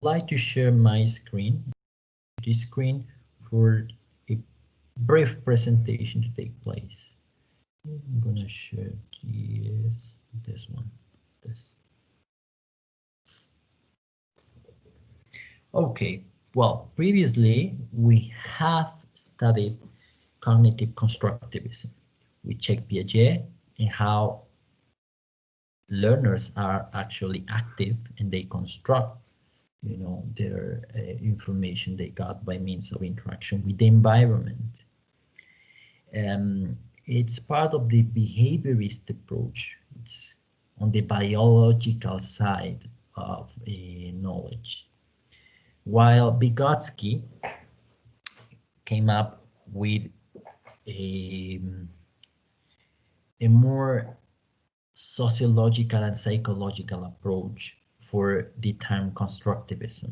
like to share my screen, this screen, for a brief presentation to take place. I'm gonna share this one, this. Okay, well, previously we have studied cognitive constructivism. We checked Piaget and how learners are actually active and they construct, their information they got by means of interaction with the environment. It's part of the behaviorist approach. It's on the biological side of knowledge. While Vygotsky came up with a, a more sociological and psychological approach for the term constructivism.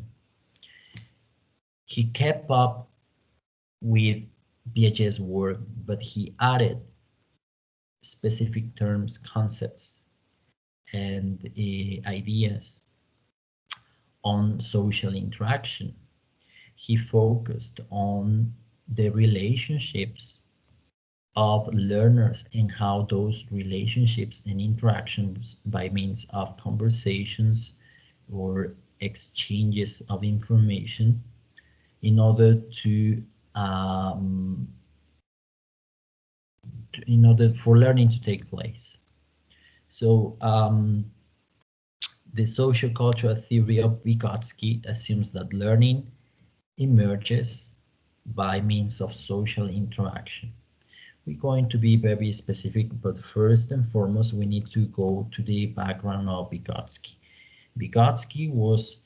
He kept up with Piaget's work, but he added specific terms, concepts, and ideas on social interaction. He focused on the relationships of learners and how those relationships and interactions by means of conversations or exchanges of information in order for learning to take place. So the sociocultural theory of Vygotsky assumes that learning emerges by means of social interaction. We're going to be very specific, but first and foremost, we need to go to the background of Vygotsky. Vygotsky was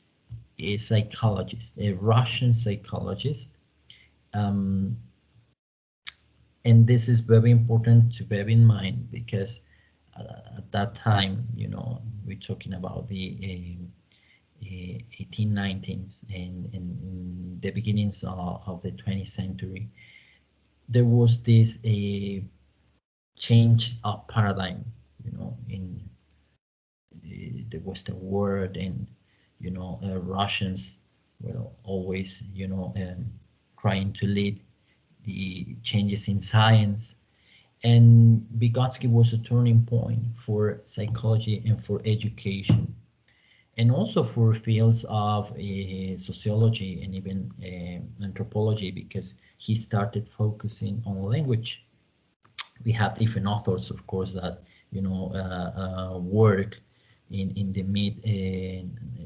a psychologist, a Russian psychologist. And this is very important to bear in mind because at that time, we're talking about the 1890s and the beginnings of the 20th century. There was this change of paradigm, in the Western world, and Russians were always, trying to lead the changes in science. And Vygotsky was a turning point for psychology and for education, and also for fields of sociology and even anthropology, because he started focusing on language. We have different authors, of course, that work in the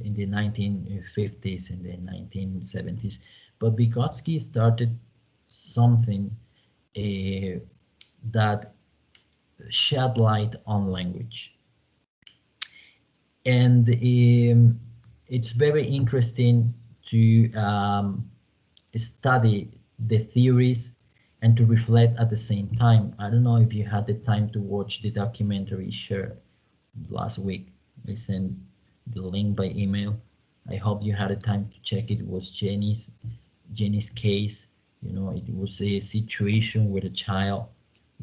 in the 1950s and the 1970s, but Vygotsky started something that shed light on language. And it's very interesting to study the theories and to reflect at the same time. I don't know if you had the time to watch the documentary shared last week. I sent the link by email. I hope you had the time to check it. It was Jenny's case. It was a situation where a child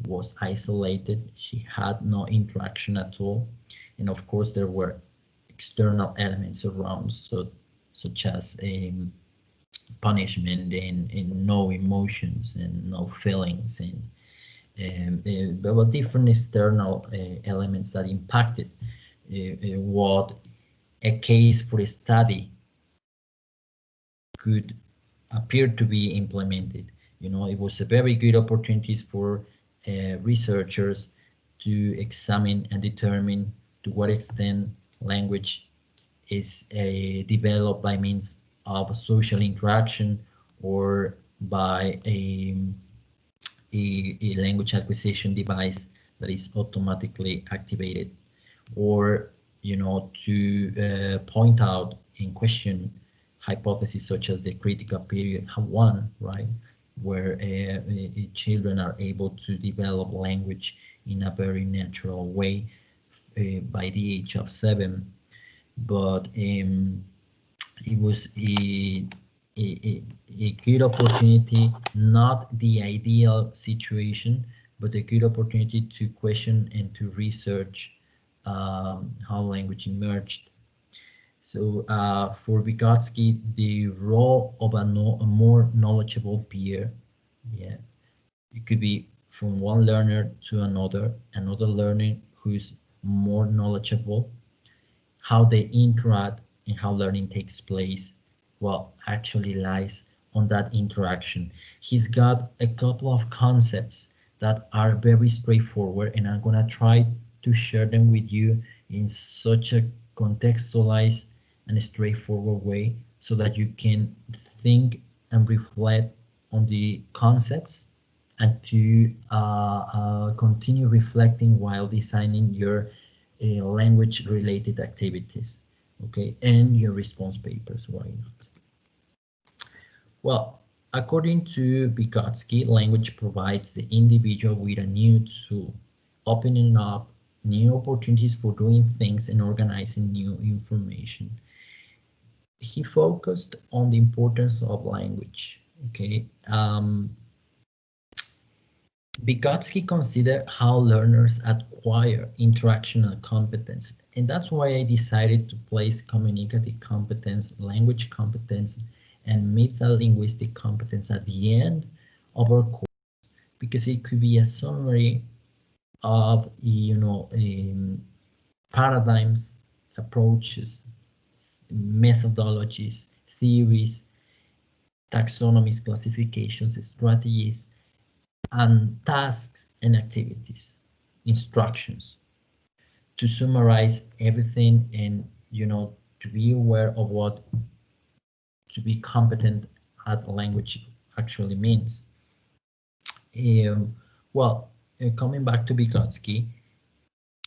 was isolated. She had no interaction at all. And of course, there were external elements around, such as punishment and no emotions and no feelings, and there were different external elements that impacted what a case for a study could appear to be implemented. It was a very good opportunity for researchers to examine and determine to what extent language is developed by means of social interaction or by a language acquisition device that is automatically activated, or to point out and question hypotheses such as the critical period one, right, where children are able to develop language in a very natural way by the age of 7. But it was a good opportunity, not the ideal situation, but a good opportunity to question and to research how language emerged. So for Vygotsky, the role of a more knowledgeable peer, yeah, it could be from one learner to another learner who is more knowledgeable, how they interact and how learning takes place, well, actually lies on that interaction. He's got a couple of concepts that are very straightforward, and I'm gonna try to share them with you in such a contextualized and straightforward way so that you can think and reflect on the concepts and to continue reflecting while designing your language related activities, okay, and your response papers. Why not? Well, according to Vygotsky, language provides the individual with a new tool, opening up new opportunities for doing things and organizing new information. He focused on the importance of language, okay. Vygotsky considered how learners acquire interactional competence, and that's why I decided to place communicative competence, language competence, and meta-linguistic competence at the end of our course, because it could be a summary of, paradigms, approaches, methodologies, theories, taxonomies, classifications, strategies, and tasks and activities, instructions, to summarize everything and, to be aware of what to be competent at language actually means. Well, coming back to Vygotsky,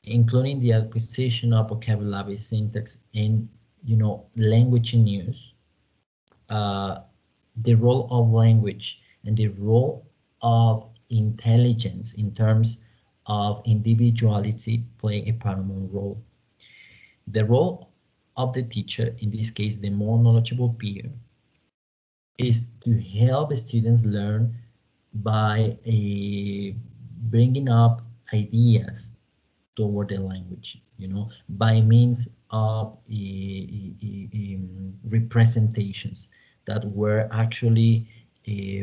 including the acquisition of vocabulary, syntax, and, language in use, the role of language and the role of intelligence in terms of individuality play a paramount role. The role of the teacher, in this case the more knowledgeable peer, is to help students learn by bringing up ideas toward the language, by means of representations that were actually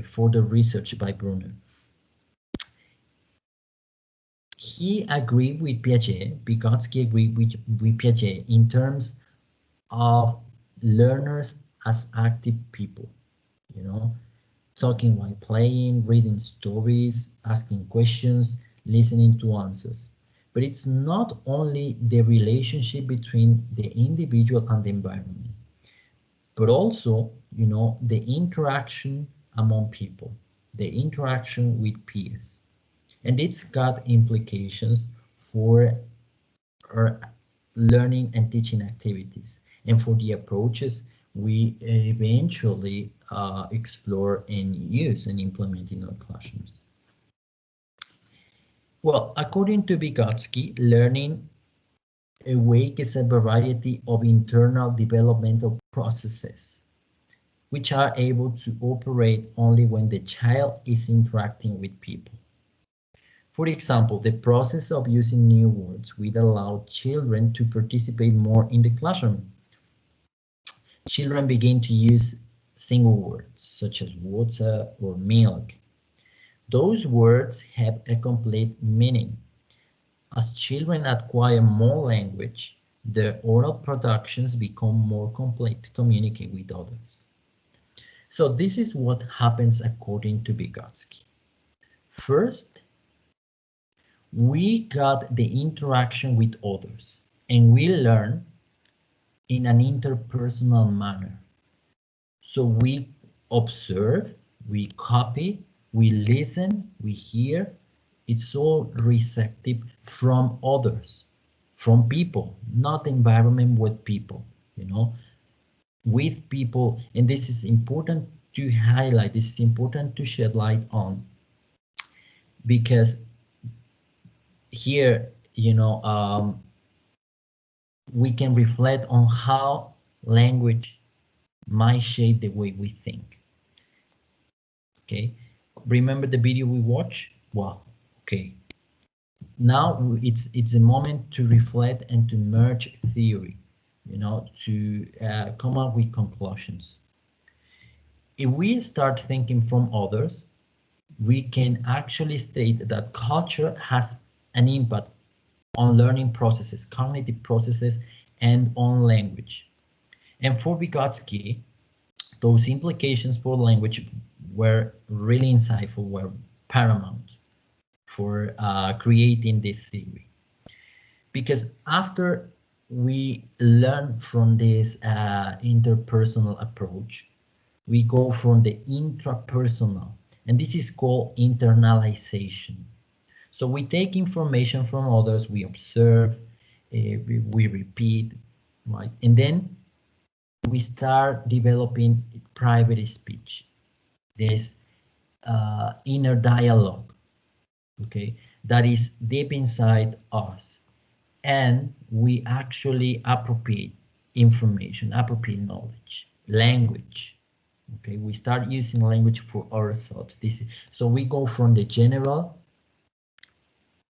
further research by Bruner. He agreed with Piaget, Vygotsky agreed with Piaget in terms of learners as active people, talking while playing, reading stories, asking questions, listening to answers. But it's not only the relationship between the individual and the environment, but also, the interaction among people, the interaction with peers. And it's got implications for our learning and teaching activities and for the approaches we eventually explore and use and implement in our classrooms. Well, according to Vygotsky, learning awakens a variety of internal developmental processes which are able to operate only when the child is interacting with people. For example, the process of using new words will allow children to participate more in the classroom. Children begin to use single words such as water or milk. Those words have a complete meaning. As children acquire more language, their oral productions become more complete to communicate with others. So this is what happens according to Vygotsky. First, we got the interaction with others, and we learn in an interpersonal manner. So we observe, we copy, we listen, we hear. It's all receptive from others, from people, not environment with people, with people. And this is important to highlight, this is important to shed light on, because here, we can reflect on how language might shape the way we think. Okay, remember the video we watched? Well, okay, now it's a moment to reflect and to merge theory you know, to come up with conclusions. If we start thinking from others, we can actually state that culture has an impact on learning processes, cognitive processes, and on language. And for Vygotsky, those implications for language were really insightful, were paramount for creating this theory. Because after we learn from this interpersonal approach, we go from the intrapersonal, and this is called internalization. So we take information from others, we observe, we repeat, right? And then we start developing private speech, this inner dialogue, okay, that is deep inside us. And we actually appropriate information, appropriate knowledge, language. Okay, we start using language for ourselves. So we go from the general,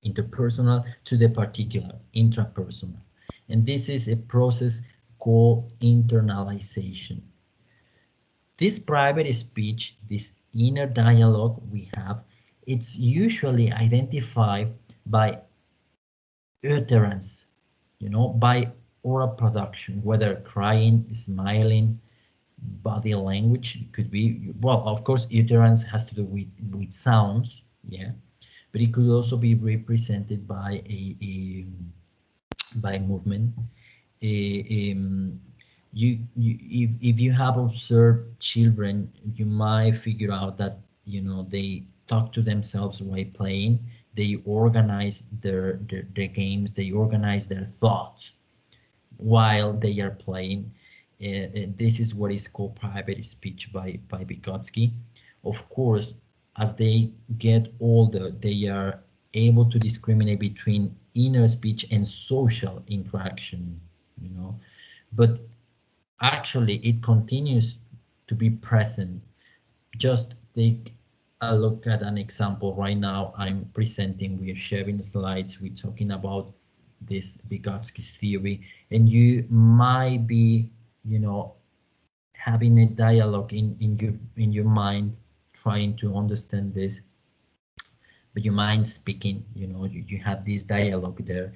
interpersonal, to the particular, intrapersonal. And this is a process called internalization. This private speech, this inner dialogue we have, it's usually identified by utterance, you know, by oral production, whether crying, smiling, body language. Could be, well, of course, utterance has to do with sounds, yeah, but it could also be represented by a by movement. Um, if you have observed children, you might figure out that, you know, they talk to themselves while playing. They organize their games. They organize their thoughts while they are playing. This is what is called private speech by Vygotsky. Of course, as they get older, they are able to discriminate between inner speech and social interaction, you know, but actually it continues to be present. Just take a look at an example. Right now I'm presenting, we're sharing slides, we're talking about this Vygotsky's theory, and you might be, you know, having a dialogue in your mind, trying to understand this, but your mind speaking, you know, you have this dialogue there.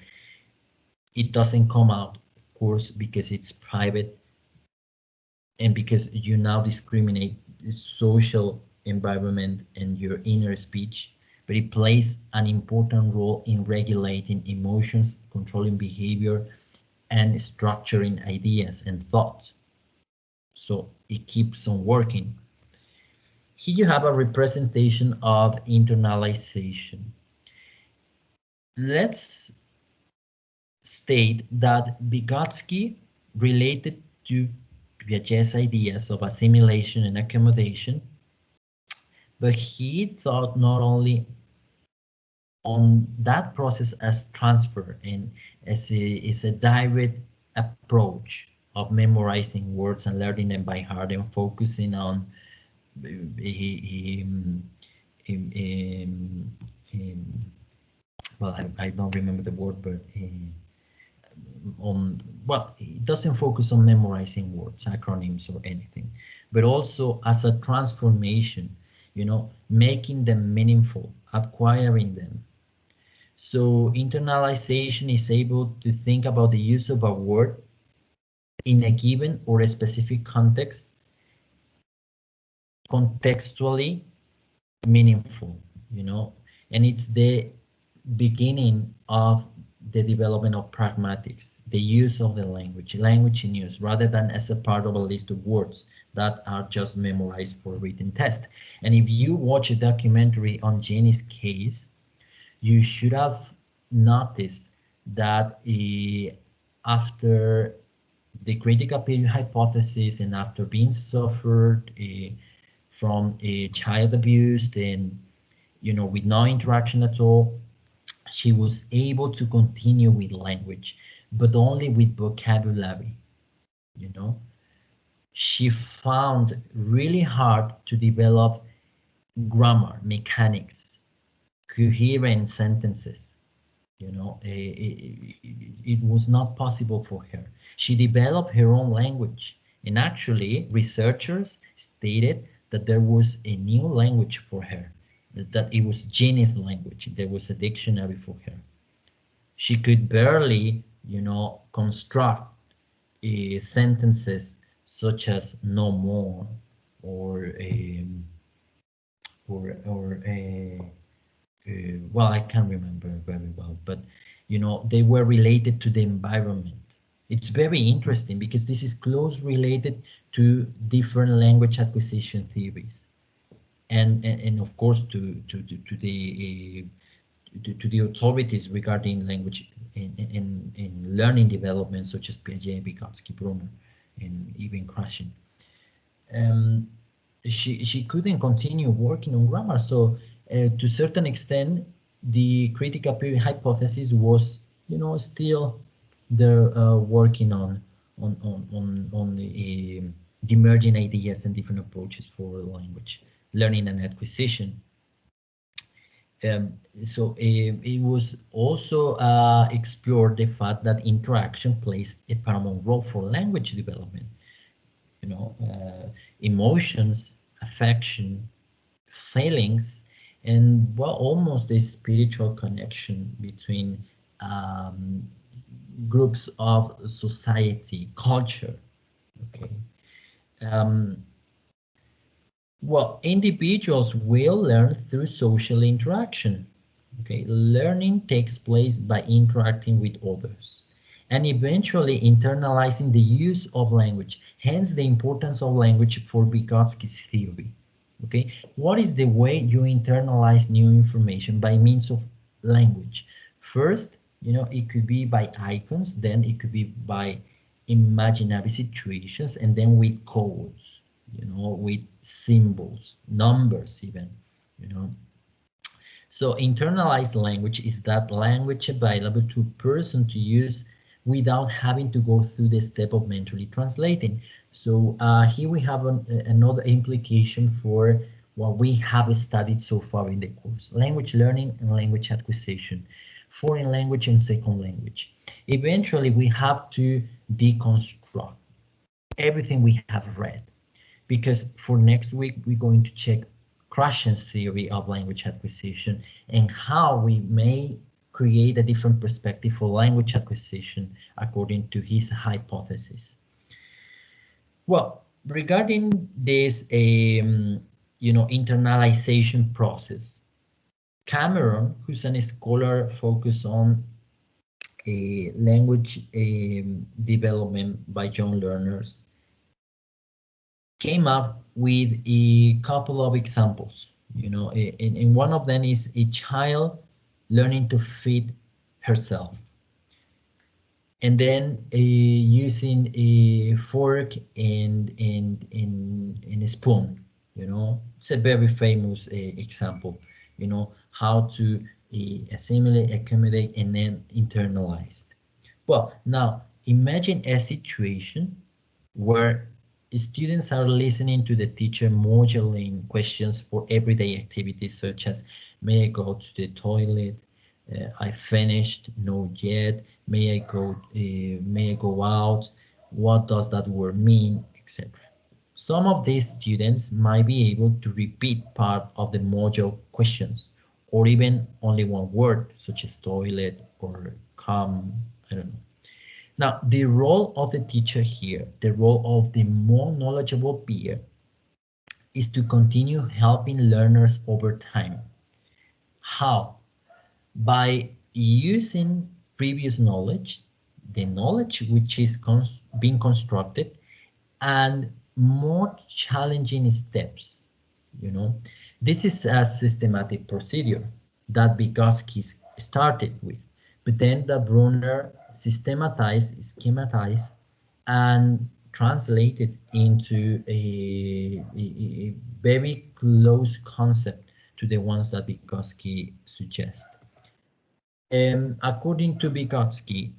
It doesn't come out, of course, because it's private, and because you now discriminate the social environment and your inner speech, but it plays an important role in regulating emotions, controlling behavior, and structuring ideas and thoughts. So it keeps on working. Here you have a representation of internalization. Let's state that Vygotsky related to Piaget's ideas of assimilation and accommodation, but he thought not only on that process as transfer and as a direct approach of memorizing words and learning them by heart and focusing on well, I don't remember the word, but well, it doesn't focus on memorizing words, acronyms, or anything, but also as a transformation, you know, making them meaningful, acquiring them. So internalization is able to think about the use of a word in a given or a specific context, contextually meaningful, you know, and it's the beginning of the development of pragmatics, the use of the language in use, rather than as a part of a list of words that are just memorized for written test. And if you watch a documentary on Jenny's case, you should have noticed that after the critical period hypothesis and after being suffered from child abuse and, you know, with no interaction at all, she was able to continue with language, but only with vocabulary, you know. She found really hard to develop grammar, mechanics, coherent sentences, You know, it was not possible for her. She developed her own language, and actually researchers stated that there was a new language for her, that it was Jenny's language. There was a dictionary for her. She could barely, you know, construct sentences such as no more, or well, I can't remember very well, but you know, they were related to the environment. It's very interesting because this is close related to different language acquisition theories, and of course to the authorities regarding language in learning development, such as Piaget, Vygostky, Bruner, and even Krashen. Um, she couldn't continue working on grammar, so to a certain extent, the critical period hypothesis was, you know, still there, working on the emerging ideas and different approaches for language learning and acquisition. So it was also explored the fact that interaction plays a paramount role for language development. You know, emotions, affection, feelings, and well, almost a spiritual connection between um, groups of society, culture. Okay. Um, Well, individuals will learn through social interaction. Okay, learning takes place by interacting with others and eventually internalizing the use of language. Hence the importance of language for Vygotsky's theory. Okay, what is the way you internalize new information by means of language? First, you know, it could be by icons, then it could be by imaginary situations, and then with codes, you know, with symbols, numbers even, you know. So internalized language is that language available to a person to use without having to go through the step of mentally translating. So here we have another implication for what we have studied so far in the course: language learning and language acquisition, foreign language and second language. Eventually, we have to deconstruct everything we have read, because for next week we're going to check Krashen's theory of language acquisition and how we may create a different perspective for language acquisition according to his hypothesis. Well, regarding this you know, internalization process, Cameron, who's a scholar focused on a language development by young learners, came up with a couple of examples. You know, and one of them is a child learning to feed herself, and then using a fork and a spoon. You know, it's a very famous example. You know, how to assimilate, accommodate, and then internalize. Well, now imagine a situation where students are listening to the teacher modeling questions for everyday activities such as, may I go to the toilet? I finished, no yet, may I go out? What does that word mean, etc. Some of these students might be able to repeat part of the module questions, or even only one word, such as toilet or come, I don't know. Now, the role of the teacher here, the role of the more knowledgeable peer, is to continue helping learners over time. How? By using previous knowledge, the knowledge which is being constructed, and more challenging steps. You know, this is a systematic procedure that Vygotsky started with, but then that Bruner systematized, schematized, and translated into a very close concept to the ones that Vygotsky suggests. According to Vygotsky,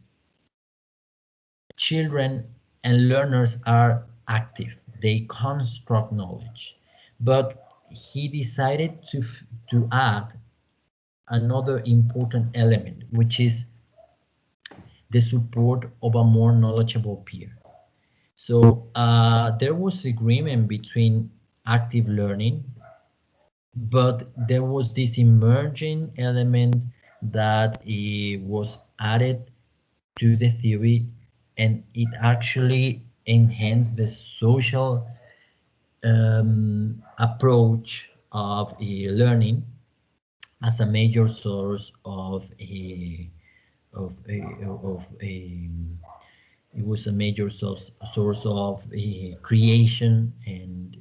children and learners are active. They construct knowledge, but he decided to add another important element, which is the support of a more knowledgeable peer. So there was agreement between active learning, but there was this emerging element that was added to the theory, and it actually enhanced the social approach of learning as a major source of a of a it was a major source of creation and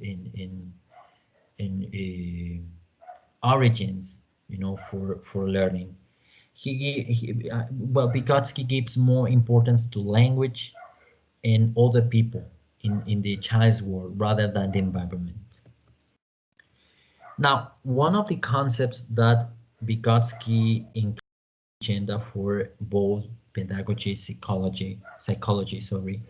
origins, you know, for learning. Well, Vygotsky gives more importance to language and other people in the child's world rather than the environment. Now, one of the concepts that Vygotsky included agenda for both pedagogy, psychology, sorry,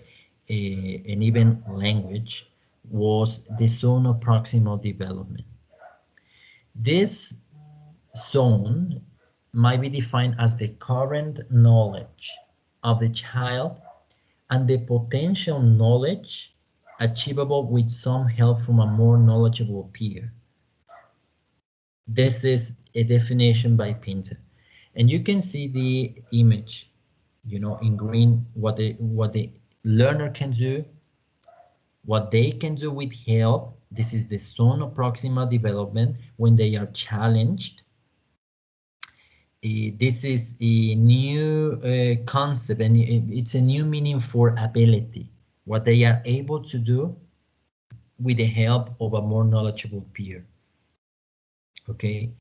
and even language was the zone of proximal development. This zone might be defined as the current knowledge of the child and the potential knowledge achievable with some help from a more knowledgeable peer. This is a definition by Pinter. And you can see the image, you know, in green, what the learner can do, what they can do with help. This is the zone of proximal development when they are challenged. This is a new concept, and it's a new meaning for ability, what they are able to do with the help of a more knowledgeable peer. Okay.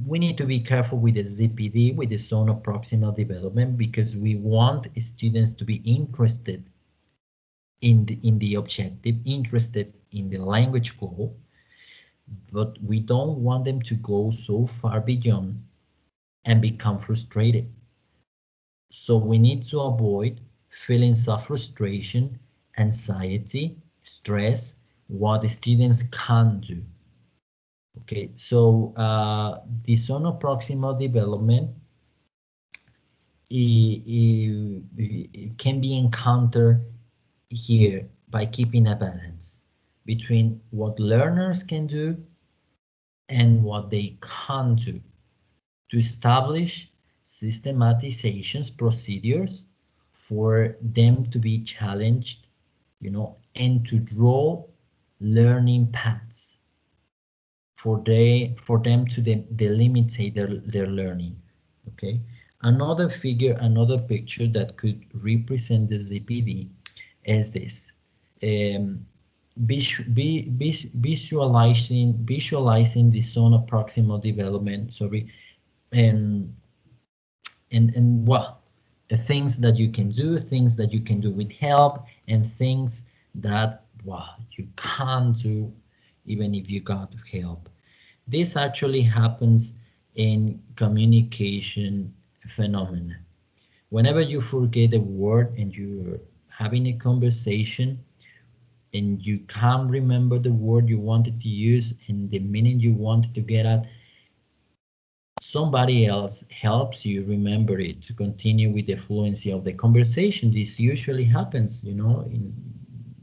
We need to be careful with the ZPD, with the zone of proximal development, because we want students to be interested in the objective, interested in the language goal, but we don't want them to go so far beyond and become frustrated. So we need to avoid feelings of frustration, anxiety, stress, what the students can do. Okay, so the zone of proximal development it can be encountered here by keeping a balance between what learners can do and what they can't do, to establish systematizations, procedures for them to be challenged, you know, and to draw learning paths for them to delimitate their learning. Okay, another figure, another picture that could represent the ZPD is this. Visualizing the zone of proximal development, sorry, and well, the things that you can do, things that you can do with help, and things that, well, you can't do even if you got help. This actually happens in communication phenomena. Whenever you forget a word and you're having a conversation and you can't remember the word you wanted to use and the meaning you wanted to get at, somebody else helps you remember it to continue with the fluency of the conversation. This usually happens, you know,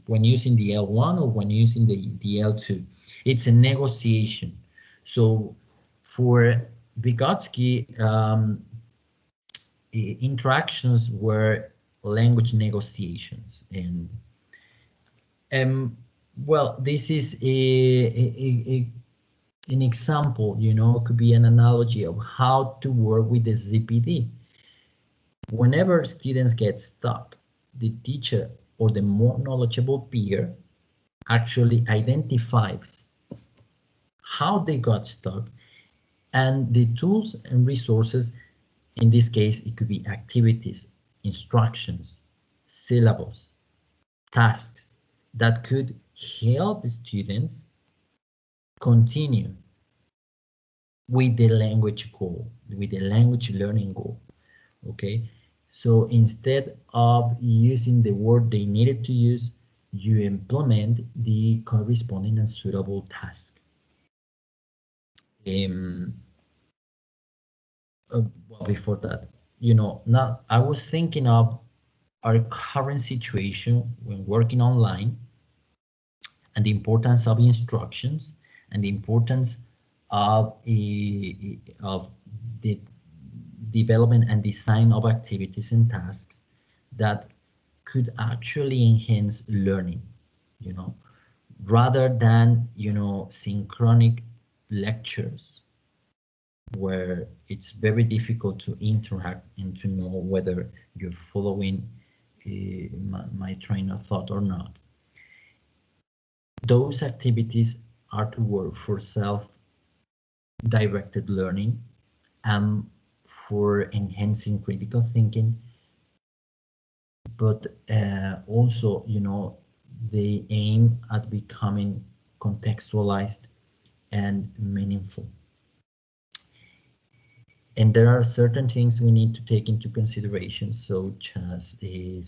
when using the L1 or when using the L2. It's a negotiation. So for Vygotsky, interactions were language negotiations, and well, this is an example, you know, could be an analogy of how to work with the ZPD. Whenever students get stuck, the teacher or the more knowledgeable peer actually identifies how they got stuck and the tools and resources. In this case, it could be activities, instructions, syllables, tasks that could help students continue with the language goal, with the language learning goal. Okay, so instead of using the word they needed to use, you implement the corresponding and suitable task. Um, well, before that, you know, now I was thinking of our current situation when working online and the importance of instructions and the importance of the development and design of activities and tasks that could actually enhance learning, you know, rather than, you know, synchronic lectures where it's very difficult to interact and to know whether you're following my train of thought or not. Those activities are to work for self-directed learning and for enhancing critical thinking, but also, you know, they aim at becoming contextualized and meaningful. And there are certain things we need to take into consideration, such as the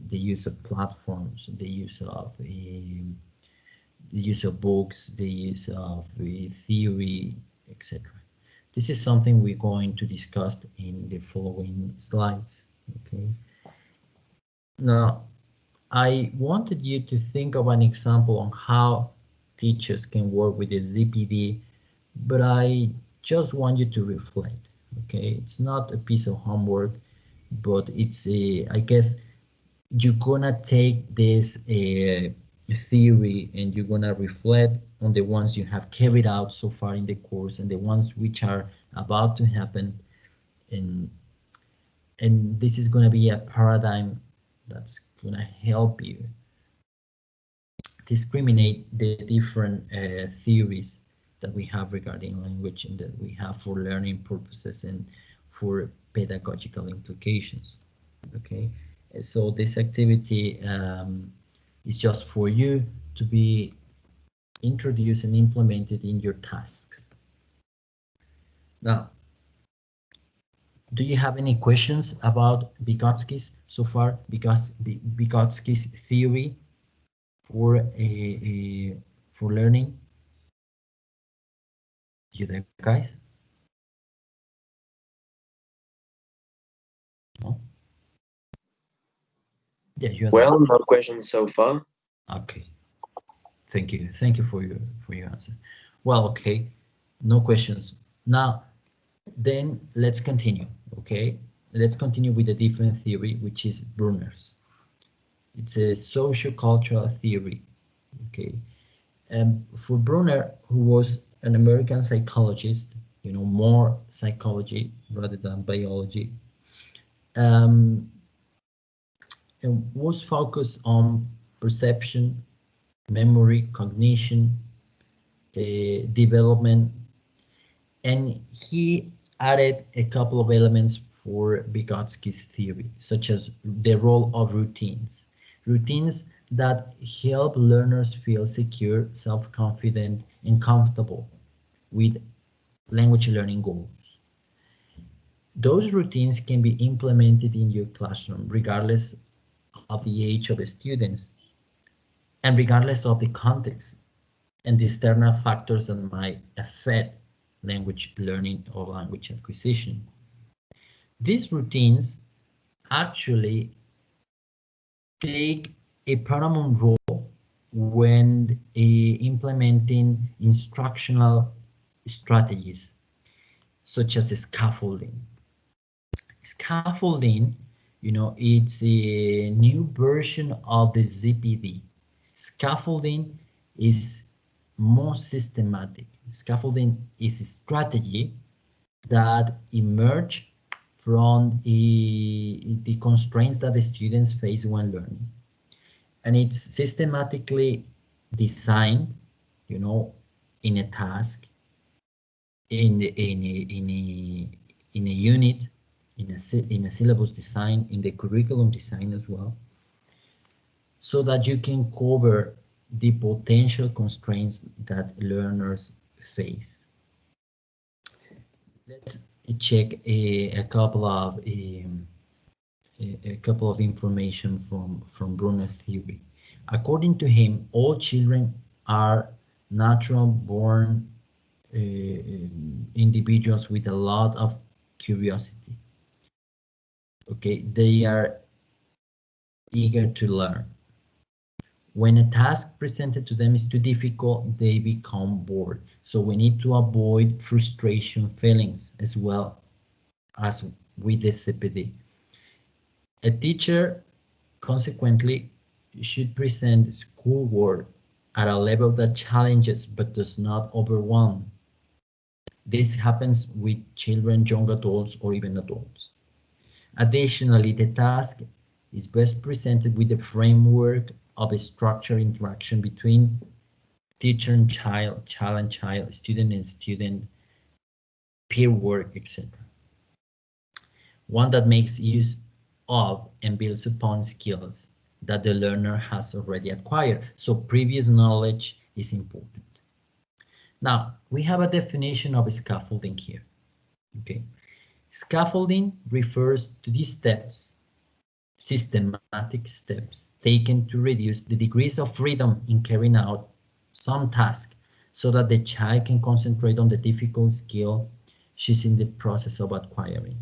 use of platforms, the use of books, the use of theory, etc. This is something we're going to discuss in the following slides. Okay. Now, I wanted you to think of an example on how teachers can work with the ZPD, but I just want you to reflect. Okay, it's not a piece of homework, but it's I guess you're gonna take this theory and you're gonna reflect on the ones you have carried out so far in the course and the ones which are about to happen, and this is gonna be a paradigm that's gonna help you discriminate the different theories that we have regarding language and that we have for learning purposes and for pedagogical implications. Okay, so this activity is just for you to be introduced and implemented in your tasks. Now, do you have any questions about Vygotsky's so far? Vygotsky's theory for for learning? You there, guys? No? Yeah, you're there. Well, no questions so far. Okay. Thank you. Thank you for your answer. Well, okay. No questions. Now, then let's continue. Okay. Let's continue with a different theory, which is Bruner's. It's a sociocultural theory. Okay. For Bruner, who was an American psychologist, you know, more psychology rather than biology, um, was focused on perception, memory, cognition, development, and he added a couple of elements for Vygotsky's theory, such as the role of routines. Routines that help learners feel secure, self-confident, and comfortable with language learning goals. Those routines can be implemented in your classroom regardless of the age of the students and regardless of the context and the external factors that might affect language learning or language acquisition. These routines actually take a paramount role when implementing instructional strategies such as scaffolding. Scaffolding, you know, it's a new version of the ZPD. Scaffolding is more systematic. Scaffolding is a strategy that emerge from the constraints that the students face when learning. And it's systematically designed, you know, in a task, in a unit, in a syllabus design, in the curriculum design as well, so that you can cover the potential constraints that learners face. Let's check a couple of information from Bruner's theory. According to him, all children are natural born individuals with a lot of curiosity. Okay, they are eager to learn. When a task presented to them is too difficult, they become bored. So we need to avoid frustration feelings as well as with the CPD. A teacher, consequently, should present schoolwork at a level that challenges but does not overwhelm. This happens with children, young adults, or even adults. Additionally, the task is best presented with the framework of a structured interaction between teacher and child, student and student, peer work, etc. One that makes use of and builds upon skills that the learner has already acquired. So previous knowledge is important. Now, we have a definition of scaffolding here. Okay. Scaffolding refers to these steps, systematic steps taken to reduce the degrees of freedom in carrying out some task so that the child can concentrate on the difficult skill she's in the process of acquiring.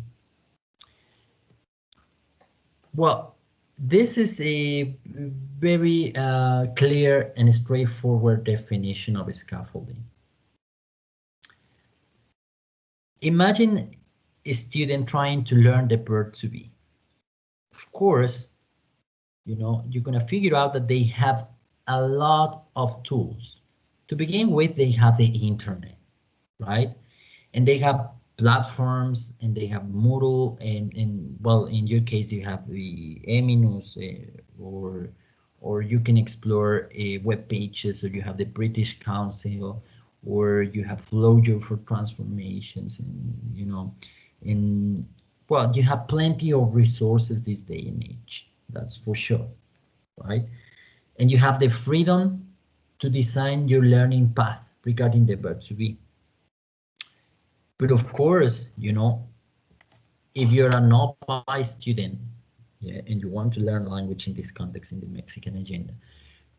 Well, this is a very clear and straightforward definition of scaffolding. Imagine a student trying to learn the verb to be. Of course, you know, you're going to figure out that they have a lot of tools. To begin with, they have the internet, right? And they have platforms, and they have Moodle, and well, in your case, you have the Eminus, or you can explore web pages, or you have the British Council, or you have Flowjo for transformations, and you know, in well, you have plenty of resources this day and age. That's for sure, right? And you have the freedom to design your learning path regarding the verb to be. But of course, you know, if you're a novice student, yeah, and you want to learn language in this context, in the Mexican agenda,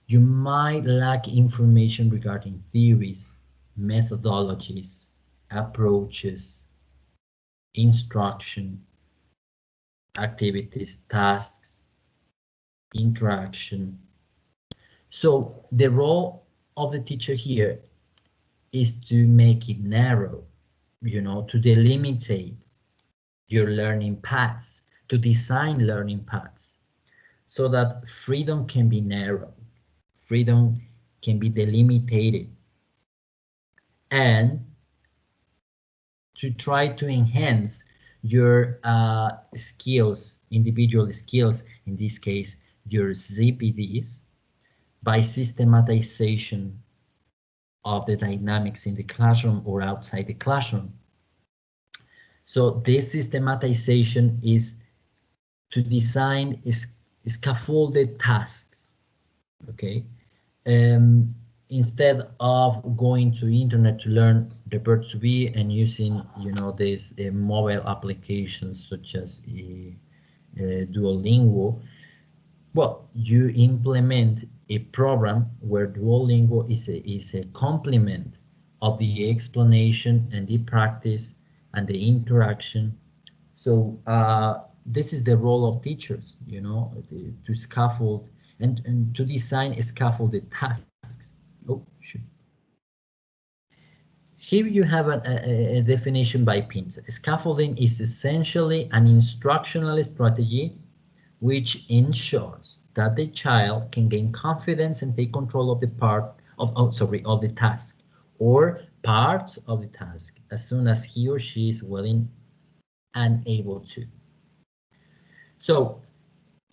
you might lack information regarding theories, methodologies, approaches, instruction, activities, tasks, interaction. So the role of the teacher here is to make it narrow, you know, to delimitate your learning paths, to design learning paths so that freedom can be narrow, freedom can be delimited, and to try to enhance your skills, individual skills, in this case, your ZPDs, by systematization of the dynamics in the classroom or outside the classroom. So this systematization is to design scaffolded tasks, okay? Instead of going to internet to learn the verb to be and using, you know, these mobile applications such as Duolingo, well, you implement a program where Duolingo is a complement of the explanation and the practice and the interaction. So this is the role of teachers, you know, to scaffold and to design scaffolded tasks. Oh, shoot. Here you have a definition by Pins. Scaffolding is essentially an instructional strategy which ensures that the child can gain confidence and take control of the of the task or parts of the task as soon as he or she is willing and able to. So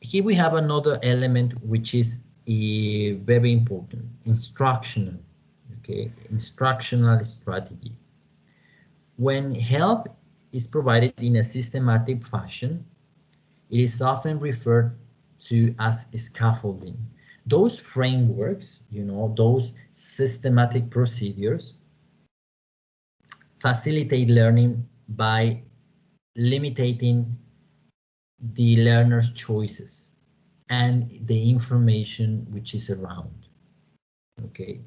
here we have another element which is very important, instructional, okay, instructional strategy. When help is provided in a systematic fashion, it is often referred to as scaffolding. Those frameworks, you know, those systematic procedures facilitate learning by limiting the learner's choices and the information which is around. Okay.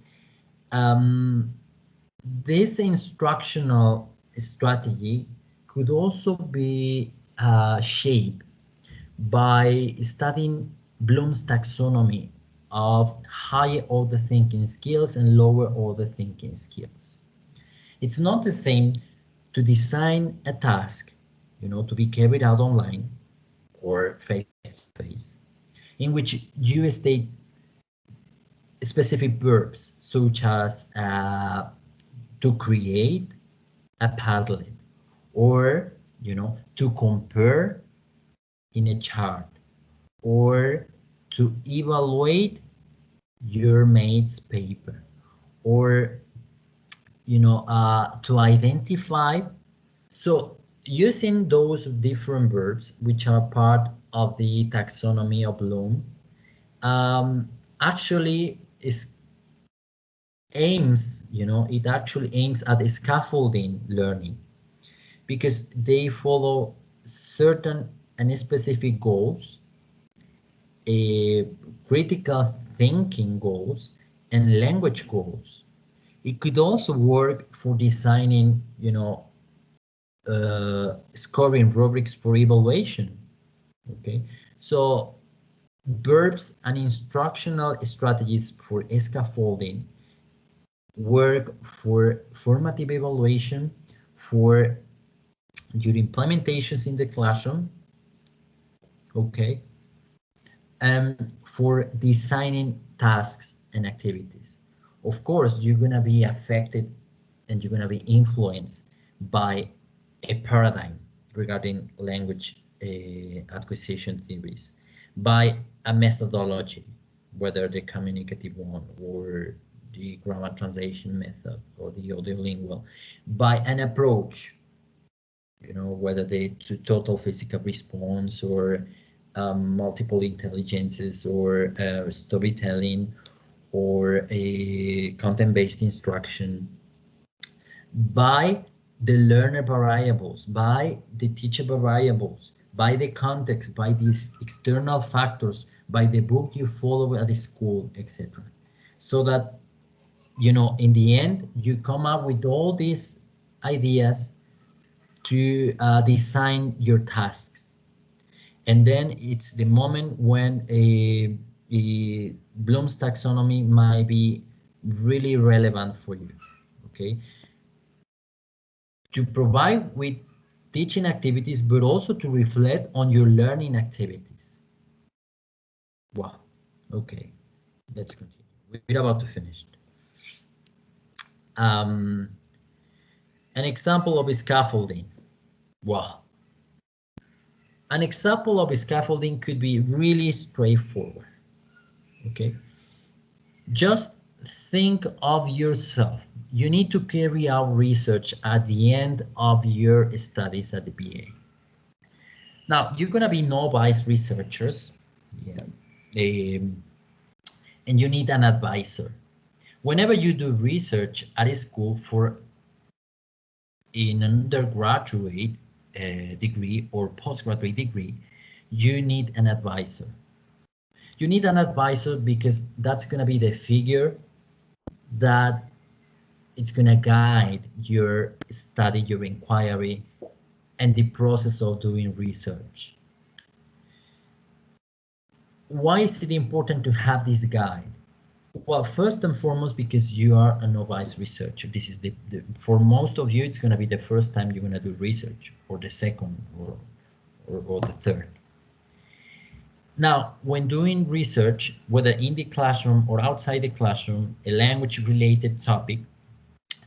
This instructional strategy could also be shaped by studying Bloom's taxonomy of higher order thinking skills and lower order thinking skills. It's not the same to design a task, to be carried out online or face to face, in which you state specific verbs such as to create a Padlet, or to compare in a chart, or to evaluate your mate's paper, or to identify. So using those different verbs, which are part of the taxonomy of Bloom, actually it actually aims at scaffolding learning, because they follow certain and specific goals, critical thinking goals, and language goals. It could also work for designing, scoring rubrics for evaluation. Okay, so verbs and instructional strategies for scaffolding work for formative evaluation, for your implementations in the classroom, okay, and for designing tasks and activities. Of course, you're going to be affected and you're going to be influenced by a paradigm regarding language acquisition theories, by a methodology, whether the communicative one or the grammar translation method or the audiolingual, by an approach, whether the total physical response or multiple intelligences, or storytelling, or a content-based instruction, by the learner variables, by the teacher variables, by the context, by these external factors, by the book you follow at the school, etc. So that, in the end, you come up with all these ideas to design your tasks. And then it's the moment when a Bloom's taxonomy might be really relevant for you, okay? To provide with teaching activities, but also to reflect on your learning activities. Wow, okay, let's continue. We're about to finish. An example of scaffolding. Wow. An example of scaffolding could be really straightforward, okay? Just think of yourself. You need to carry out research at the end of your studies at the BA. Now, you're going to be novice researchers, and you need an advisor. Whenever you do research at a school for an undergraduate degree or postgraduate degree, you need an advisor. You need an advisor because that's going to be the figure that it's going to guide your study, your inquiry, and the process of doing research. Why is it important to have this guide? Well, first and foremost, because you are a novice researcher. This is for most of you, it's going to be the first time you're going to do research, or the second, or the third. Now, when doing research, whether in the classroom or outside the classroom, a language-related topic,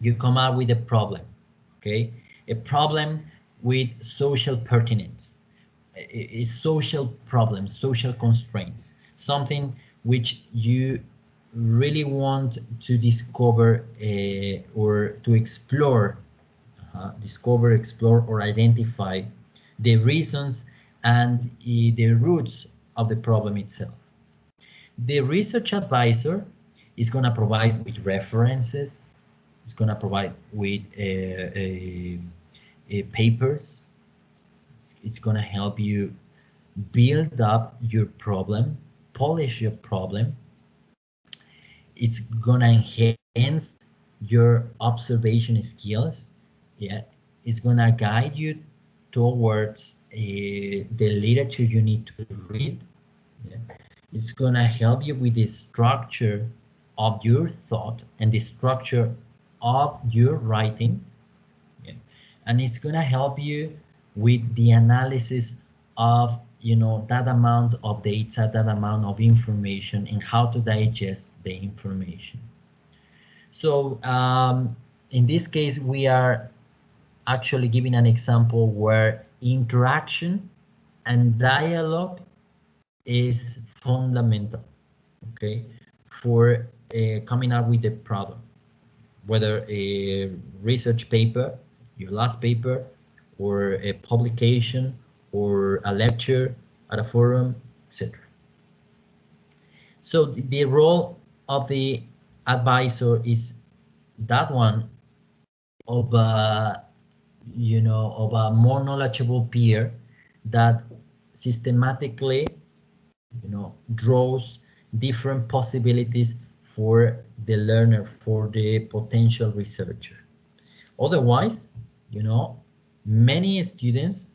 you come out with a problem, okay? A problem with social pertinence, a social problem, social constraints, something which you really want to discover or to explore, discover, explore, or identify the reasons and the roots of the problem itself. The research advisor is going to provide with references, it's going to provide with papers, it's going to help you build up your problem, polish your problem. It's going to enhance enhance your observation skills. Yeah, it's gonna guide you towards the literature you need to read. Yeah. It's gonna help you with the structure of your thought and the structure of your writing. Yeah. And it's gonna help you with the analysis of, you know, that amount of data, that amount of information, and how to digest the information. So in this case, we are actually giving an example where interaction and dialogue is fundamental, okay, for coming up with a product, whether a research paper, your last paper, or a publication, or a lecture at a forum, etc. So the role of the advisor is that one of a, you know, of a more knowledgeable peer that systematically, you know, draws different possibilities for the learner, for the potential researcher. Otherwise, you know, many students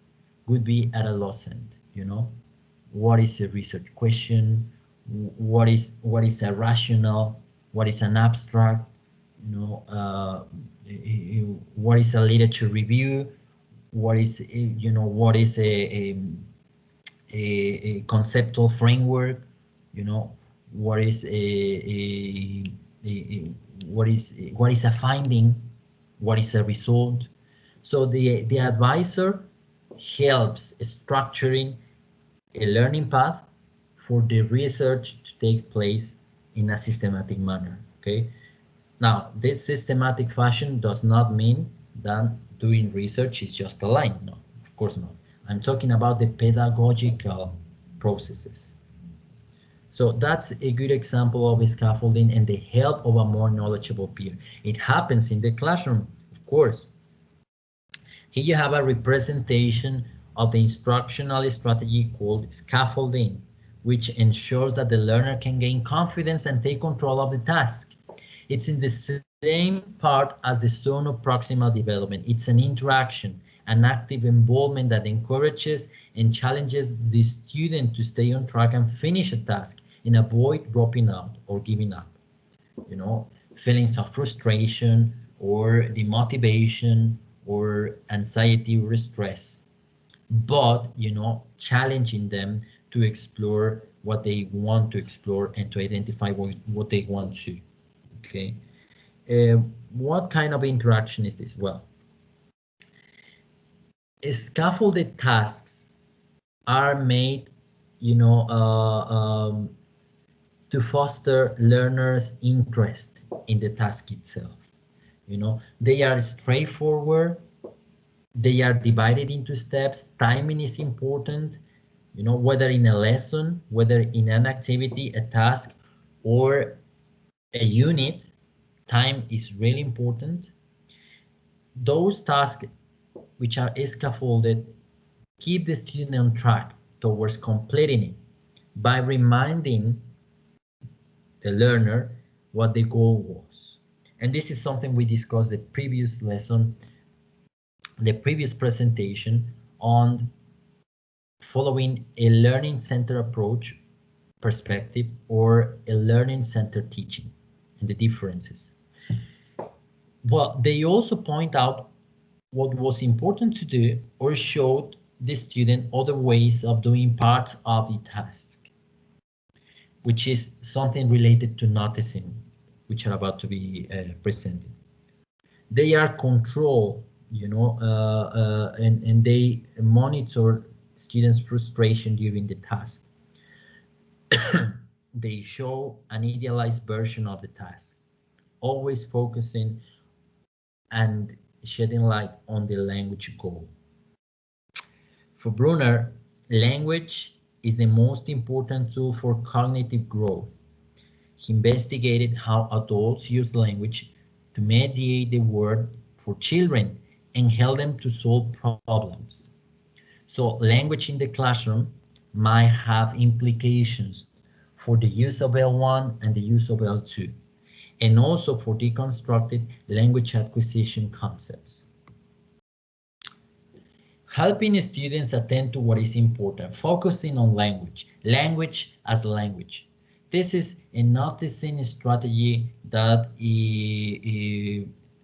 would be at a loss end. You know, what is a research question? What is a rational? What is an abstract? You know, what is a literature review? What is, you know, what is a conceptual framework? You know, what is what is a finding? What is a result? So the advisor helps structuring a learning path for the research to take place in a systematic manner. Okay. Now, this systematic fashion does not mean that doing research is just a line. No, of course not. I'm talking about the pedagogical processes. So that's a good example of scaffolding and the help of a more knowledgeable peer. It happens in the classroom, of course. Here you have a representation of the instructional strategy called scaffolding, which ensures that the learner can gain confidence and take control of the task. It's in the same part as the zone of proximal development. It's an interaction, an active involvement that encourages and challenges the student to stay on track and finish a task and avoid dropping out or giving up. You know, feelings of frustration or demotivation or anxiety or stress, but, you know, challenging them to explore what they want to explore and to identify what they want to. Okay. What kind of interaction is this? Well, scaffolded tasks are made, you know, to foster learners' interest in the task itself. You know, they are straightforward. They are divided into steps. Timing is important. You know, whether in a lesson, whether in an activity, a task, or a unit, time is really important. Those tasks which are scaffolded keep the student on track towards completing it by reminding the learner what the goal was. And this is something we discussed the previous lesson, the previous presentation on following a learning center approach perspective or a learning center teaching and the differences. Well, they also point out what was important to do or showed the student other ways of doing parts of the task, which is something related to noticing, which are about to be presented. They are controlled, you know, and they monitor students' frustration during the task. They show an idealized version of the task, always focusing and shedding light on the language goal. For Bruner, language is the most important tool for cognitive growth. He investigated how adults use language to mediate the world for children and help them to solve problems. So language in the classroom might have implications for the use of L1 and the use of L2. and also for deconstructed language acquisition concepts. Helping students attend to what is important, focusing on language as language. This is a noticing strategy that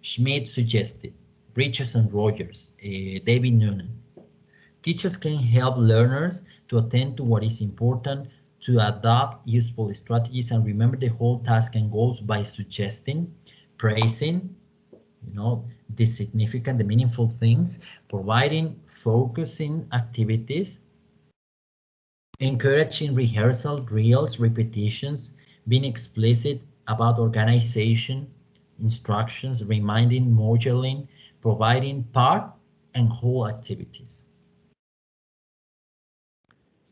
Schmidt suggested, Bridges and Rogers, David Noonan. Teachers can help learners to attend to what is important, to adopt useful strategies, and remember the whole task and goals by suggesting, praising, the significant, the meaningful things, providing focusing activities, encouraging rehearsal, drills, repetitions, being explicit about organization, instructions, reminding, modeling, providing part and whole activities.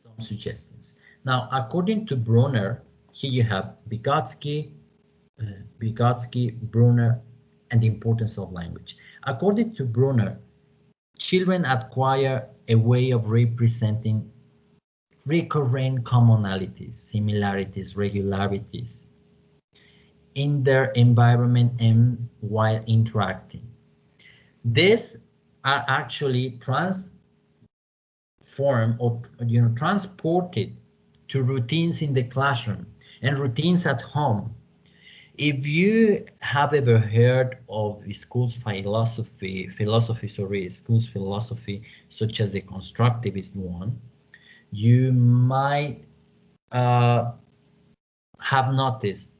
Some suggestions. Now, according to Bruner, here you have Vygostky, Bruner, and the importance of language. According to Bruner, children acquire a way of representing recurrent commonalities, similarities, regularities in their environment and while interacting. These are actually transformed or transported to routines in the classroom and routines at home. If you have ever heard of schools philosophy, such as the constructivist one, you might have noticed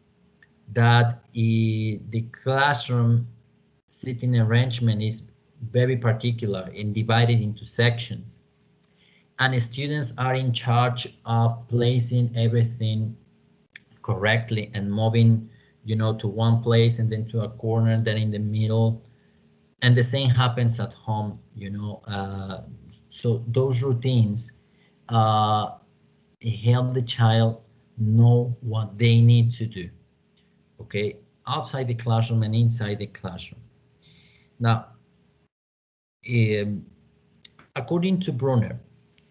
that the classroom sitting arrangement is very particular and divided into sections. And students are in charge of placing everything correctly and moving, to one place and then to a corner, then in the middle. And the same happens at home, so those routines help the child know what they need to do, okay, outside the classroom and inside the classroom. Now, according to Bruner,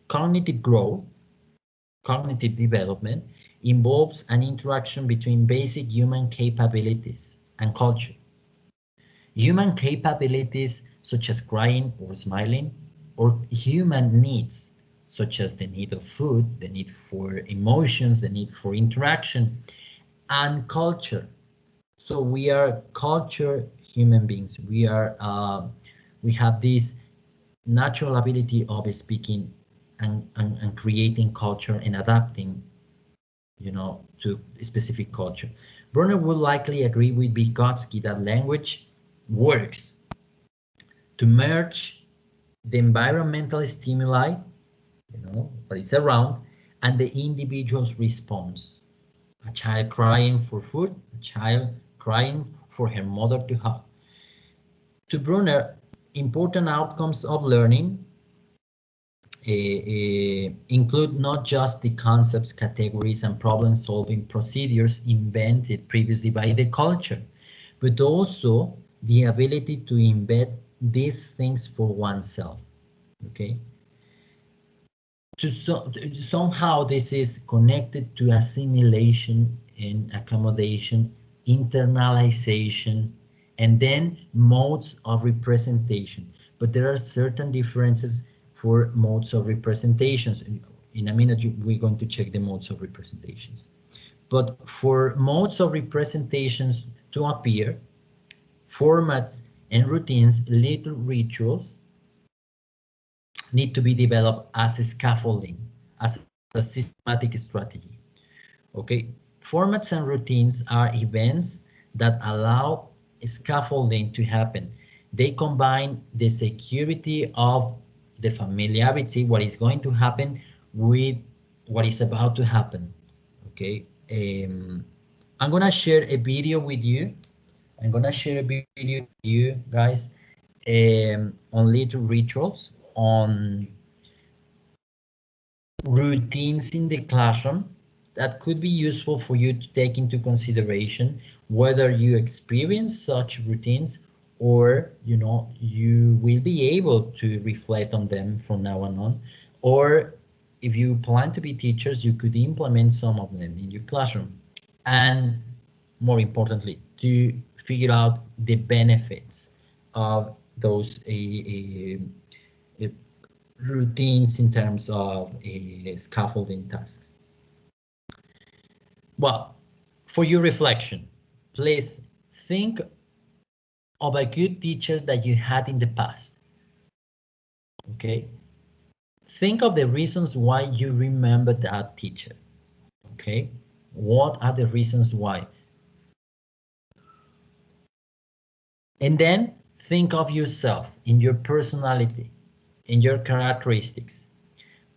cognitive growth, cognitive development involves an interaction between basic human capabilities and culture. Human capabilities such as crying or smiling, or human needs such as the need of food, the need for emotions, the need for interaction, and culture. So we are culture human beings. We have this natural ability of speaking and creating culture and adapting, to a specific culture. Bruner would likely agree with Vygostky that language works to merge the environmental stimuli, what is around, and the individual's response. A child crying for food, a child crying for her mother to hug. To Bruner, important outcomes of learning include not just the concepts, categories, and problem-solving procedures invented previously by the culture, but also the ability to embed these things for oneself, okay? Somehow this is connected to assimilation and accommodation, internalization, and then modes of representation. But there are certain differences for modes of representations. In a minute, we're going to check the modes of representations. But for modes of representations to appear, formats and routines, little rituals, need to be developed as a scaffolding, as a systematic strategy. Okay, formats and routines are events that allow scaffolding to happen. They combine the security of the familiarity, what is going to happen, with what is about to happen. Okay, I'm gonna share a video with you. I'm gonna share a video with you guys on little rituals, on routines in the classroom that could be useful for you to take into consideration whether you experience such routines or you will be able to reflect on them from now on, or if you plan to be teachers, you could implement some of them in your classroom. And more importantly, to figure out the benefits of those routines in terms of scaffolding tasks. Well, for your reflection, please think of a good teacher that you had in the past. Okay? Think of the reasons why you remember that teacher. Okay? What are the reasons why? And then think of yourself in your personality, in your characteristics.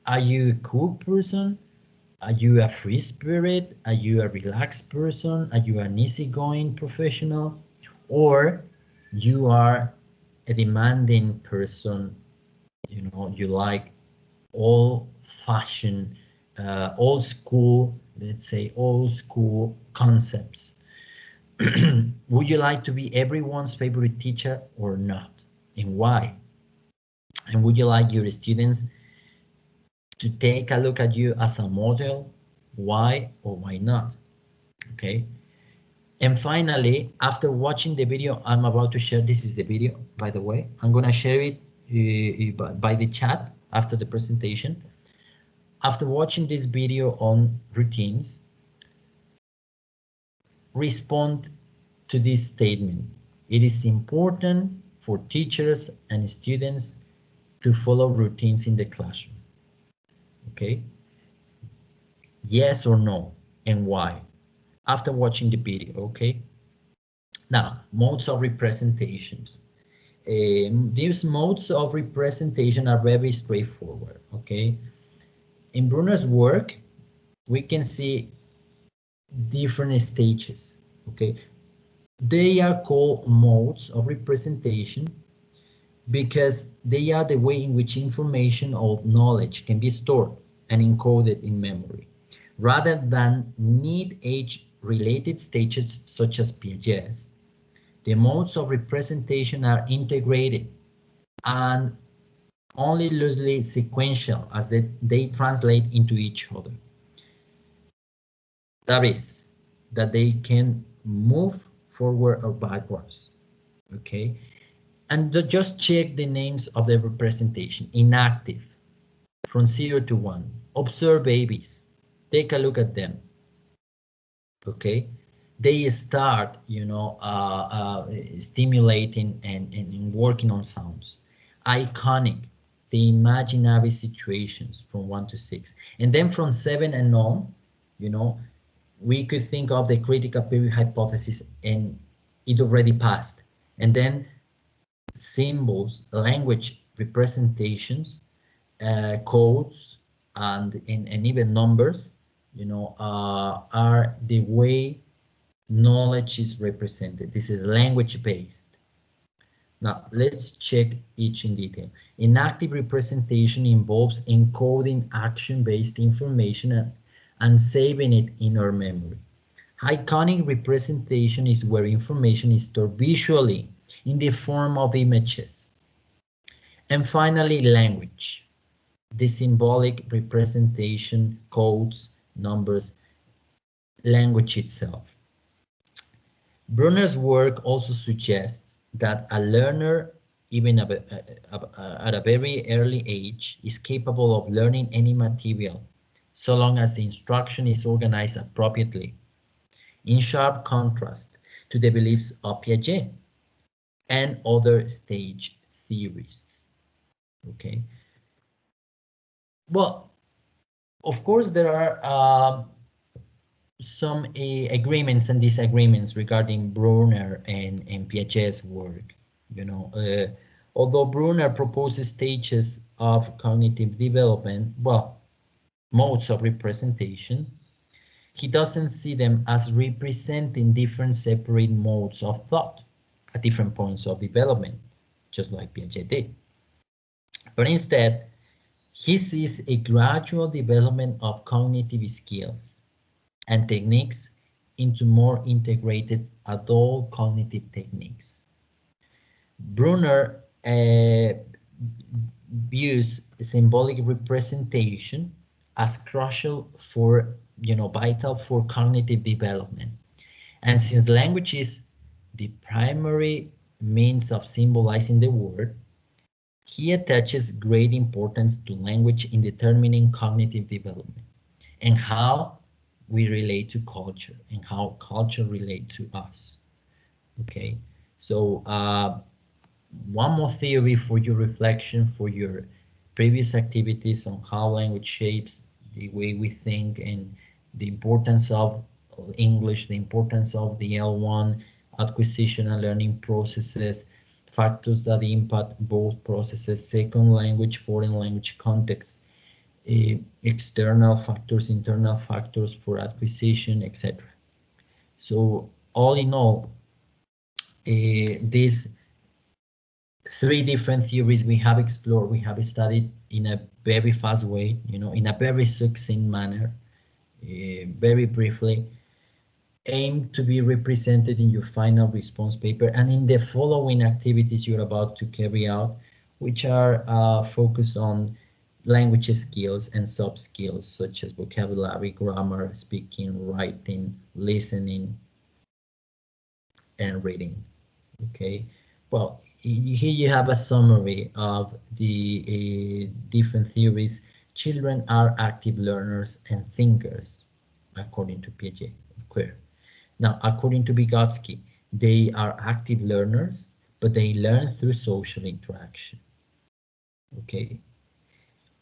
Are you a cool person? Are you a free spirit? Are you a relaxed person? Are you an easygoing professional? Or you are a demanding person, you know, you like old fashioned, old school, let's say old school concepts. Would you like to be everyone's favorite teacher or not? And why? And would you like your students to take a look at you as a model? Why or why not? Okay. And finally, after watching the video I'm about to share, this is the video, by the way, I'm going to share it by the chat after the presentation. After watching this video on routines, respond to this statement. It is important for teachers and students to follow routines in the classroom. Okay? Yes or no, and why? After watching the video, okay? Now, modes of representations. These modes of representation are very straightforward, okay? In Bruner's work, we can see different stages, okay? They are called modes of representation because they are the way in which information of knowledge can be stored and encoded in memory, rather than neat age-related stages such as Piaget's. The modes of representation are integrated and only loosely sequential as they translate into each other. That is, that they can move forward or backwards, okay? And just check the names of the representation. Inactive, from 0 to 1. Observe babies. Take a look at them, okay? They start, you know, stimulating and working on sounds. Iconic, the imaginary situations from 1 to 6. And then from 7 and on, you know, we could think of the critical period hypothesis, and it already passed. And then symbols, language representations, codes, and even numbers, you know, are the way knowledge is represented. This is language based. Now let's check each in detail. Inactive representation involves encoding action-based information and saving it in our memory. Iconic representation is where information is stored visually in the form of images. And finally, language, the symbolic representation, codes, numbers, language itself. Bruner's work also suggests that a learner, even at a very early age, is capable of learning any material, so long as the instruction is organized appropriately, in sharp contrast to the beliefs of Piaget and other stage theorists. Okay. Well, of course, there are some agreements and disagreements regarding Bruner and Piaget's work. You know, although Bruner proposes stages of cognitive development, well, modes of representation, he doesn't see them as representing different separate modes of thought at different points of development, just like Piaget did. But instead, he sees a gradual development of cognitive skills and techniques into more integrated adult cognitive techniques. Bruner views symbolic representation as crucial for, you know, vital for cognitive development, And since language is the primary means of symbolizing the word, he attaches great importance to language in determining cognitive development and how we relate to culture and how culture relates to us. Okay, so one more theory for your reflection, for your previous activities on how language shapes the way we think and the importance of English, the importance of the L1 acquisition and learning processes, factors that impact both processes, second language, foreign language context, external factors, internal factors for acquisition, etc. So all in all, these three different theories we have explored, we have studied in a very fast way, in a very succinct manner, very briefly, aim to be represented in your final response paper and in the following activities you're about to carry out, which are focused on language skills and soft skills such as vocabulary, grammar, speaking, writing, listening, and reading. Okay, well, here you have a summary of the different theories. Children are active learners and thinkers, according to Piaget, of course. Now, according to Vygotsky, they are active learners, but they learn through social interaction. Okay.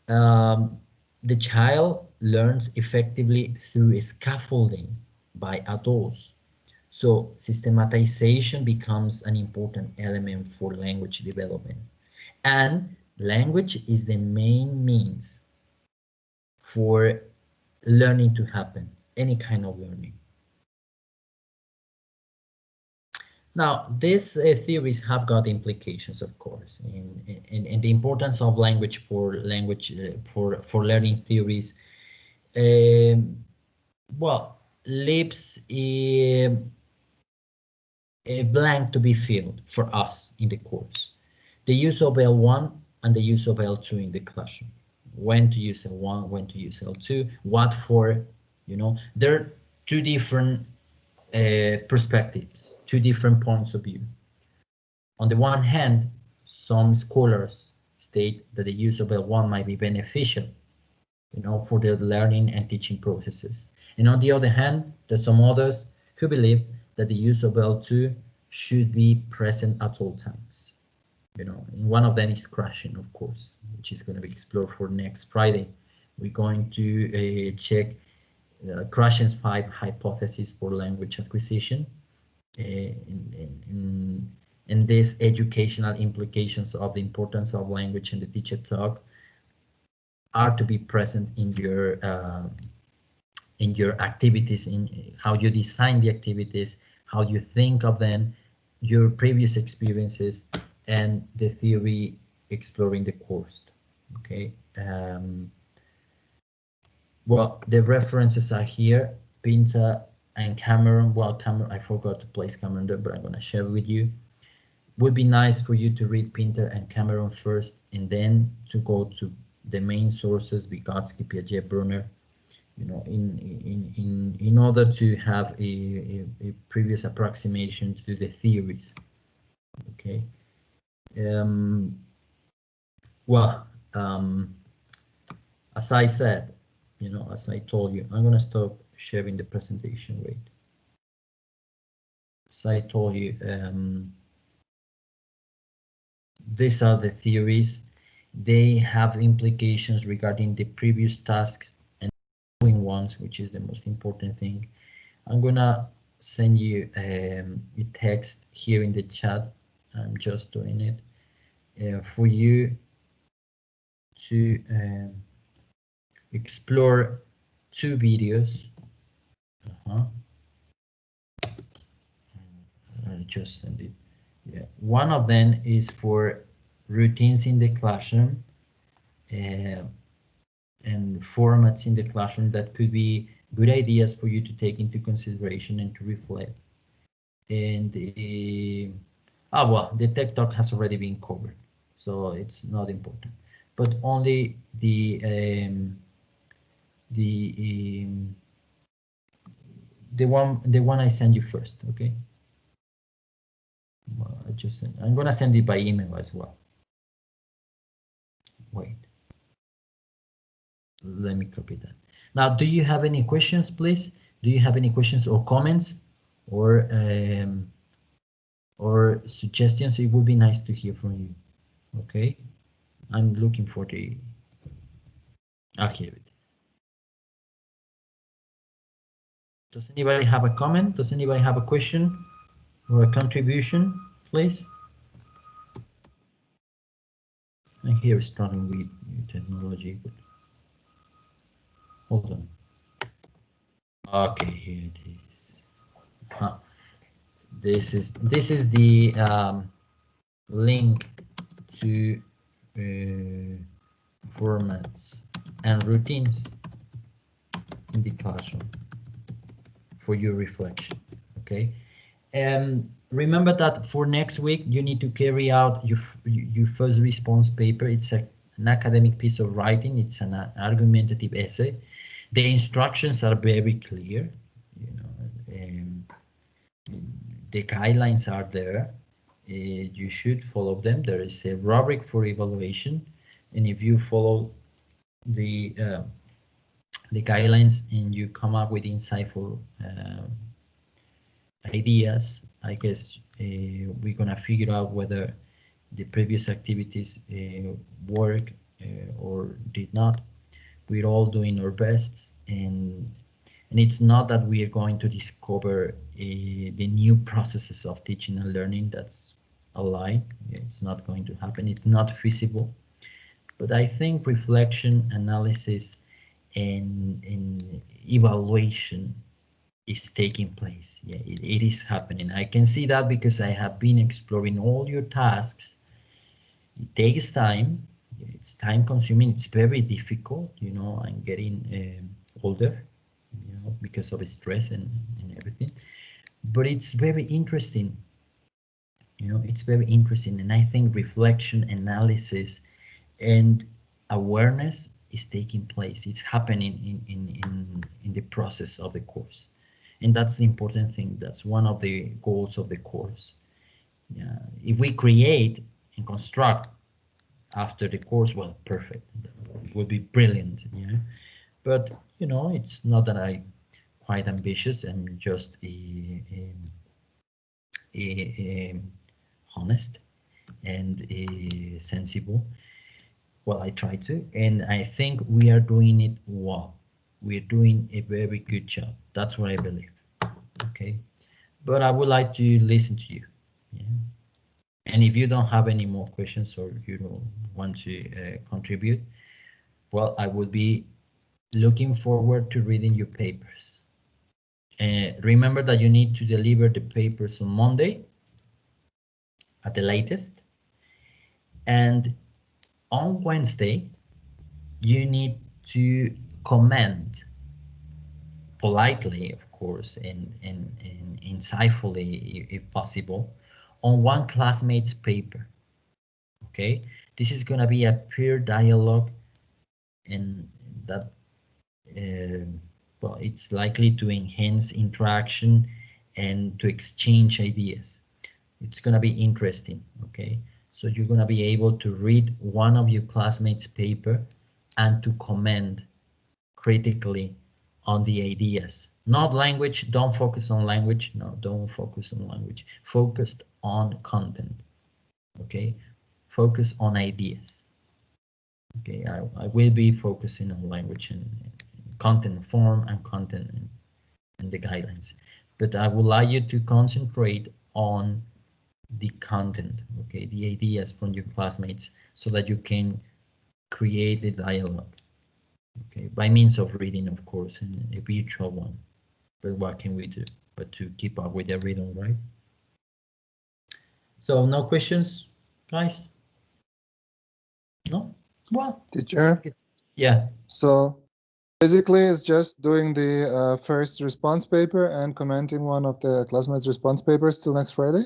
The child learns effectively through scaffolding by adults. So systematization becomes an important element for language development. And language is the main means for learning to happen, any kind of learning. Now, these theories have got implications, of course, in the importance of language for for learning theories. Well, leaves a blank to be filled for us in the course. The use of L1 and the use of L2 in the classroom. When to use L1, when to use L2, what for, there are two different perspectives, two different points of view. On the one hand, some scholars state that the use of L1 might be beneficial, for the learning and teaching processes. And on the other hand, there's some others who believe that the use of L2 should be present at all times. And one of them is crashing, of course, which is going to be explored for next Friday. We're going to check Krashen's 5 hypotheses for language acquisition and these educational implications of the importance of language and the teacher talk are to be present in your activities, in how you design the activities, how you think of them, your previous experiences, and the theory exploring the course. Okay. Well, the references are here, Pinter and Cameron. Well, Cameron, I forgot to place Cameron there, but I'm going to share with you. Would be nice for you to read Pinter and Cameron first, and then to go to the main sources, Vygotsky, Piaget, Bruner, in order to have a previous approximation to the theories. Okay. Well, as I said, as I told you, I'm going to stop sharing the presentation. Wait. As I told you, these are the theories. They have implications regarding the previous tasks and following ones, which is the most important thing. I'm going to send you a text here in the chat. I'm just doing it for you to explore two videos. I just send it. Yeah, one of them is for routines in the classroom and formats in the classroom that could be good ideas for you to take into consideration and to reflect. And well, the tech talk has already been covered, so it's not important. But only the the one I send you first, okay? Well, I'm gonna send it by email as well. Wait, let me copy that. Now, do you have any questions, please? Do you have any questions or comments or suggestions? It would be nice to hear from you. Okay, I'm looking for the. Ah, here it is. Does anybody have a comment? Does anybody have a question or a contribution, please? I'm here starting with new technology, but hold on. Okay, here it is. Huh. This is the link to formats and routines in the classroom for your reflection. Okay, and remember that for next week you need to carry out your first response paper. It's an academic piece of writing. It's an argumentative essay. The instructions are very clear. You know, the guidelines are there. You should follow them. There is a rubric for evaluation, and if you follow the guidelines and you come up with insightful ideas, I guess we're gonna figure out whether the previous activities work or did not. We're all doing our best, and it's not that we are going to discover the new processes of teaching and learning. That's a lie. It's not going to happen. It's not feasible. But I think reflection, analysis, and evaluation is taking place. Yeah, it is happening. I can see that because I have been exploring all your tasks. It takes time. It's time consuming. It's very difficult. You know, I'm getting older, you know, because of stress and everything. But it's very interesting. You know, it's very interesting. And I think reflection, analysis, and awareness is taking place. It's happening in the process of the course. And that's the important thing. That's one of the goals of the course. Yeah. If we create and construct after the course, well, perfect. It would be brilliant. Yeah. But you know, it's not that I'm quite ambitious. I'm just honest and sensible. Well, I try to, and I think we are doing it well. We're doing a very good job. That's what I believe. Okay, but I would like to listen to you. Yeah. And if you don't have any more questions or you don't want to contribute, well, I would be looking forward to reading your papers. Remember that you need to deliver the papers on Monday at the latest. And on Wednesday, you need to comment politely, of course, and insightfully, if possible, on one classmate's paper. Okay, this is going to be a peer dialogue, and that well, it's likely to enhance interaction and to exchange ideas. It's going to be interesting. Okay, so you're going to be able to read one of your classmates' paper and to comment critically on the ideas. Not language. Don't focus on language. No, don't focus on language. Focused on content. Okay, focus on ideas. Okay, I will be focusing on language and content form and content and the guidelines, but I would like you to concentrate on the content, okay, the ideas from your classmates, so that you can create a dialogue, okay, by means of reading, of course, and a virtual one. But what can we do but to keep up with the reading, right? So no questions, guys? No? Well, teacher. Yeah. So basically, it's just doing the first response paper and commenting one of the classmates' response papers till next Friday?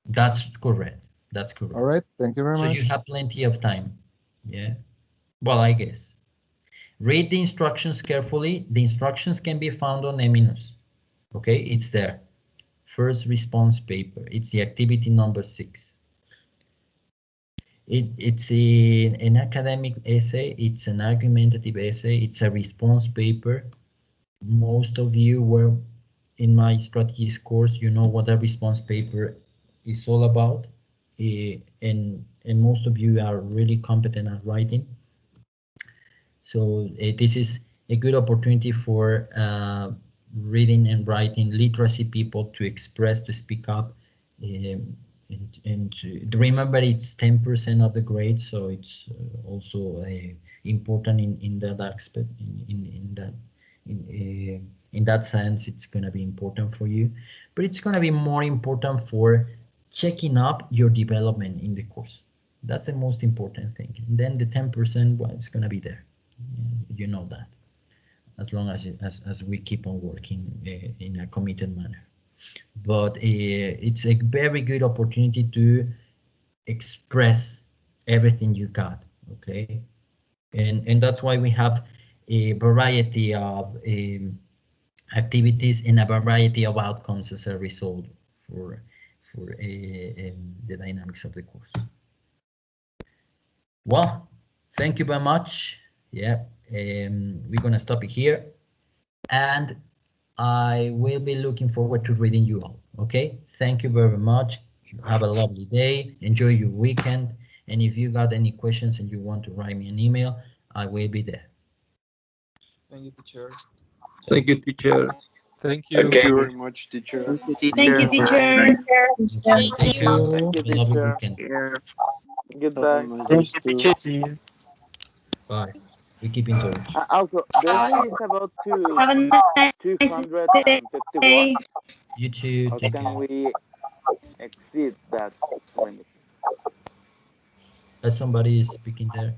That's correct. That's correct. All right. Thank you very much. So you have plenty of time. Yeah. Well, I guess. Read the instructions carefully. The instructions can be found on Eminus. Okay, it's there. First response paper. It's the activity number 6. It's an academic essay. It's an argumentative essay. It's a response paper. Most of you were in my strategies course. You know what a response paper is all about, and most of you are really competent at writing. So this is a good opportunity for reading and writing literacy people to express, to speak up, and to remember it's 10% of the grade, so it's also important in that aspect. In that sense, it's going to be important for you, but it's going to be more important for checking up your development in the course. That's the most important thing. And then the 10%, well, it's going to be there. You know that, as long as we keep on working in a committed manner. But it's a very good opportunity to express everything you got, okay? And that's why we have a variety of activities and a variety of outcomes as a result for the dynamics of the course. Well, thank you very much. Yeah, we're gonna stop it here, and I will be looking forward to reading you all. Okay, thank you very much. Have a lovely day. Enjoy your weekend. And if you got any questions and you want to write me an email, I will be there. Thank you, teacher. Thank you, teacher. Thank you. Thank you very much, teacher. Thank you, teacher. Thank you, teacher. Okay, Thank thank you. you. Thank you, Have a lovely teacher. weekend. Yeah. Goodbye. Thank you, teacher. See you. Bye. We keep in touch. Also, the essay is about Have a nice 251, day. You too. or Take can care. we exceed that limit? Somebody is speaking there.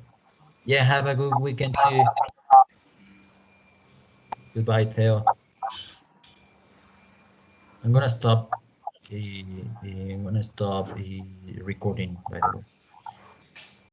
Yeah, have a good weekend too. Goodbye, Theo. I'm gonna stop. I'm gonna stop recording, by the way.